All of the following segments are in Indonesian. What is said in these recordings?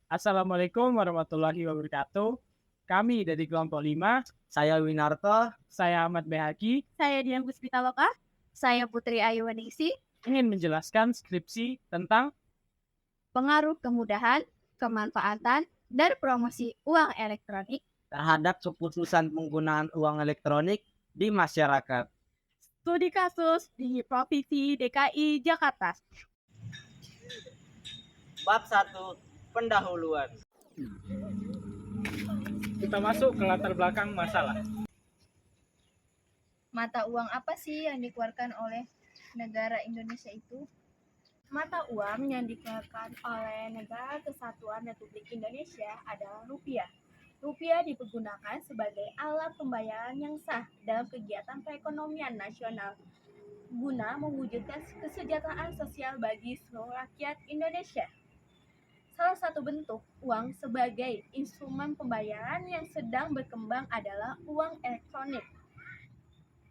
Assalamualaikum warahmatullahi wabarakatuh. Kami dari kelompok 5, Saya Winarto. saya Ahmad Behaki, Saya Dian Puspitaloka. Saya Putri Ayu Waningsi. ingin menjelaskan skripsi tentang Pengaruh kemudahan, kemanfaatan, dan promosi uang elektronik. Terhadap keputusan penggunaan uang elektronik di masyarakat. Studi kasus di Provinsi DKI Jakarta. Bab 1. Pendahuluan. kita masuk ke latar belakang masalah. Mata uang apa sih yang dikeluarkan oleh negara Indonesia itu? Mata uang yang dikeluarkan oleh Negara Kesatuan Republik Indonesia adalah rupiah. Rupiah dipergunakan sebagai alat pembayaran yang sah dalam kegiatan perekonomian nasional guna mewujudkan kesejahteraan sosial bagi seluruh rakyat Indonesia. Salah satu bentuk uang sebagai instrumen pembayaran yang sedang berkembang adalah uang elektronik.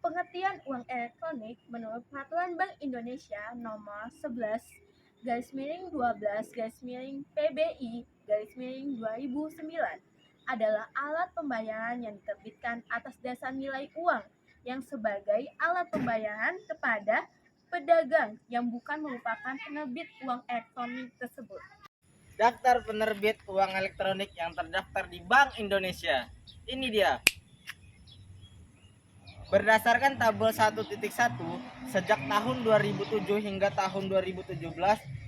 Pengertian uang elektronik menurut Peraturan Bank Indonesia Nomor 11/12/PBI/2009 adalah alat pembayaran yang diterbitkan atas dasar nilai uang yang sebagai alat pembayaran kepada pedagang yang bukan merupakan penerbit uang elektronik tersebut. Daftar penerbit uang elektronik yang terdaftar di Bank Indonesia. Ini dia. Berdasarkan tabel 1.1, sejak tahun 2007 hingga tahun 2017,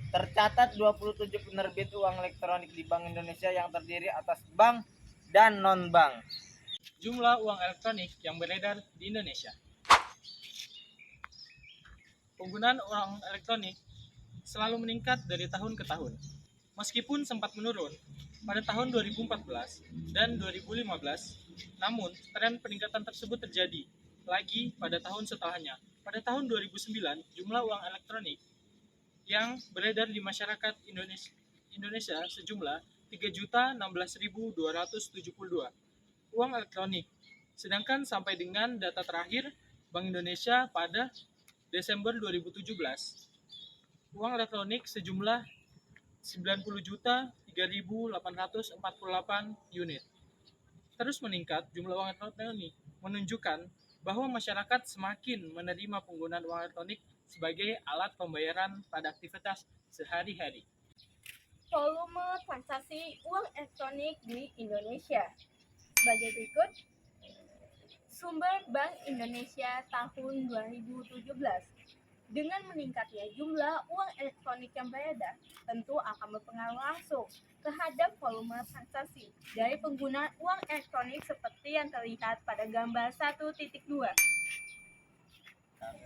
tercatat 27 penerbit uang elektronik di Bank Indonesia yang terdiri atas bank dan non-bank. Jumlah uang elektronik yang beredar di Indonesia. Penggunaan uang elektronik selalu meningkat dari tahun ke tahun. Meskipun sempat menurun pada tahun 2014 dan 2015, namun tren peningkatan tersebut terjadi lagi pada tahun setelahnya. Pada tahun 2009, jumlah uang elektronik yang beredar di masyarakat Indonesia sejumlah 3.016.272 uang elektronik. Sedangkan sampai dengan data terakhir Bank Indonesia pada Desember 2017, uang elektronik sejumlah 90.003.848 unit. Terus meningkat jumlah uang elektronik menunjukkan bahwa masyarakat semakin menerima penggunaan uang elektronik sebagai alat pembayaran pada aktivitas sehari-hari. Volume transaksi uang elektronik di Indonesia sebagai berikut. Sumber Bank Indonesia tahun 2017. Dengan meningkatnya jumlah uang elektronik yang beredar, tentu akan berpengaruh langsung terhadap volume transaksi dari penggunaan uang elektronik seperti yang terlihat pada gambar 1.2.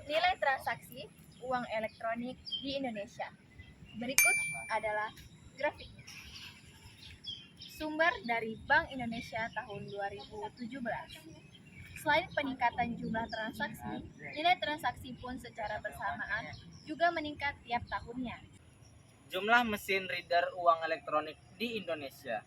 Nilai transaksi uang elektronik di Indonesia. Berikut adalah grafiknya. Sumber dari Bank Indonesia tahun 2017. Selain peningkatan jumlah transaksi, nilai transaksi pun secara bersamaan juga meningkat tiap tahunnya. Jumlah mesin reader uang elektronik di Indonesia.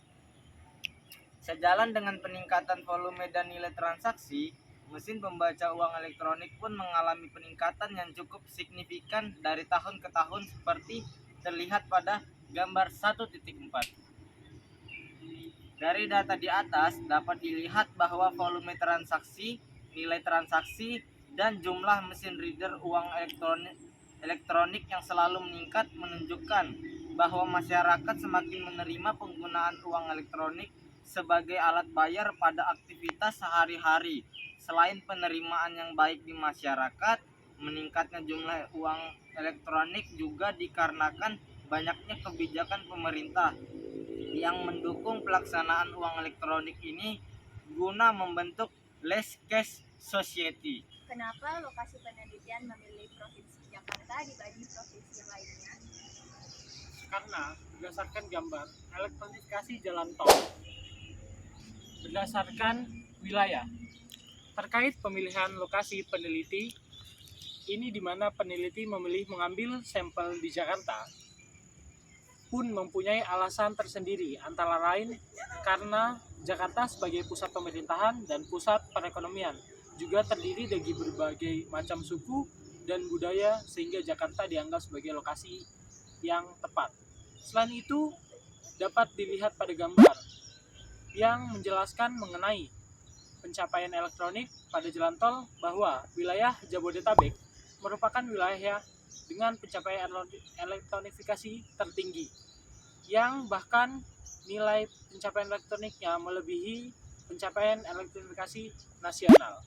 Sejalan dengan peningkatan volume dan nilai transaksi, mesin pembaca uang elektronik pun mengalami peningkatan yang cukup signifikan dari tahun ke tahun seperti terlihat pada gambar 1.4. Dari data di atas dapat dilihat bahwa volume transaksi, nilai transaksi, dan jumlah mesin reader uang elektronik yang selalu meningkat menunjukkan bahwa masyarakat semakin menerima penggunaan uang elektronik sebagai alat bayar pada aktivitas sehari-hari. Selain penerimaan yang baik di masyarakat, meningkatnya jumlah uang elektronik juga dikarenakan banyaknya kebijakan pemerintah yang mendukung pelaksanaan uang elektronik ini guna membentuk less cash society. Kenapa lokasi penelitian memilih Provinsi Jakarta dibanding provinsi yang lainnya? Karena berdasarkan gambar elektrifikasi jalan tol berdasarkan wilayah. Terkait pemilihan lokasi peneliti, ini di mana peneliti memilih mengambil sampel di Jakarta pun mempunyai alasan tersendiri, antara lain karena Jakarta sebagai pusat pemerintahan dan pusat perekonomian juga terdiri dari berbagai macam suku dan budaya, sehingga Jakarta dianggap sebagai lokasi yang tepat. Selain itu, dapat dilihat pada gambar yang menjelaskan mengenai pencapaian elektronik pada jalan tol bahwa wilayah Jabodetabek merupakan wilayah dengan pencapaian elektronifikasi tertinggi, yang bahkan nilai pencapaian elektroniknya melebihi pencapaian elektrifikasi nasional.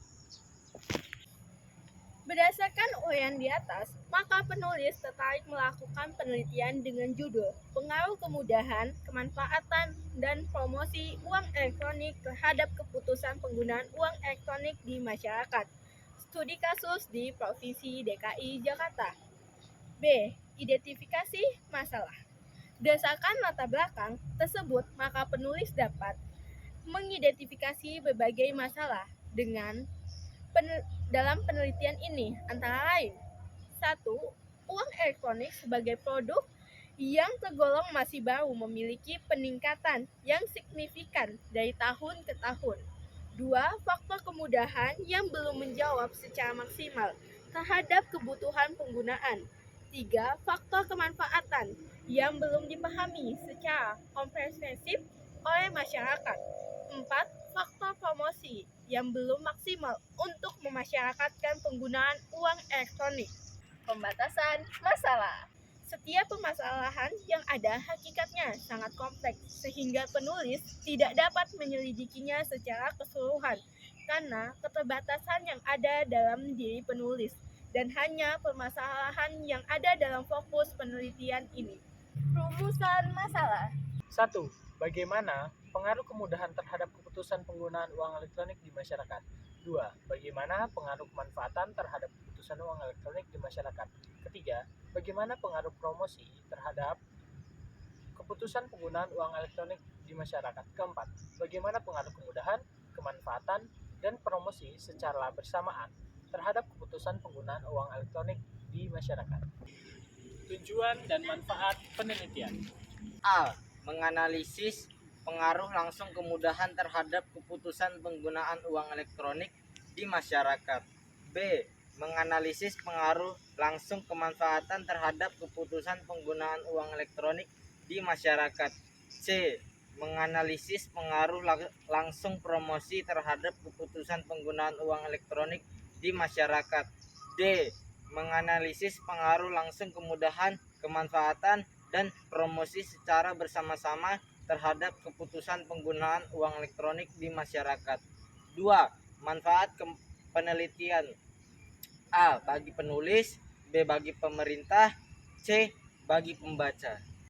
Berdasarkan uraian di atas, maka penulis tertarik melakukan penelitian dengan judul Pengaruh Kemudahan, Kemanfaatan, dan Promosi Uang Elektronik terhadap Keputusan Penggunaan Uang Elektronik di Masyarakat. Studi kasus di Provinsi DKI Jakarta. B. Identifikasi masalah. Berdasarkan latar belakang tersebut, maka penulis dapat mengidentifikasi berbagai masalah dalam penelitian ini, antara lain: 1. Uang elektronik sebagai produk yang tergolong masih baru memiliki peningkatan yang signifikan dari tahun ke tahun. 2. Faktor kemudahan yang belum menjawab secara maksimal terhadap kebutuhan penggunaan. 3. Faktor kemanfaatan yang belum dipahami secara komprehensif oleh masyarakat. 4. Faktor promosi yang belum maksimal untuk memasyarakatkan penggunaan uang elektronik. Pembatasan masalah. Setiap permasalahan yang ada hakikatnya sangat kompleks, sehingga penulis tidak dapat menyelidikinya secara keseluruhan karena keterbatasan yang ada dalam diri penulis dan hanya permasalahan yang ada dalam fokus penelitian ini. Rumusan masalah. 1. Bagaimana pengaruh kemudahan terhadap keputusan penggunaan uang elektronik di masyarakat? 2. Bagaimana pengaruh kemanfaatan terhadap keputusan uang elektronik di masyarakat? Ketiga, bagaimana pengaruh promosi terhadap keputusan penggunaan uang elektronik di masyarakat? Keempat, bagaimana pengaruh kemudahan, kemanfaatan, dan promosi secara bersamaan terhadap keputusan penggunaan uang elektronik di masyarakat? Tujuan dan manfaat penelitian. A. Menganalisis pengaruh langsung kemudahan terhadap keputusan penggunaan uang elektronik di masyarakat. B. Menganalisis pengaruh langsung kemanfaatan terhadap keputusan penggunaan uang elektronik di masyarakat. C. Menganalisis pengaruh langsung promosi terhadap keputusan penggunaan uang elektronik di masyarakat. D. Menganalisis pengaruh langsung kemudahan, kemanfaatan, dan promosi secara bersama-sama terhadap keputusan penggunaan uang elektronik di masyarakat. 2. Manfaat penelitian. A. Bagi penulis, B. Bagi pemerintah, C. Bagi pembaca.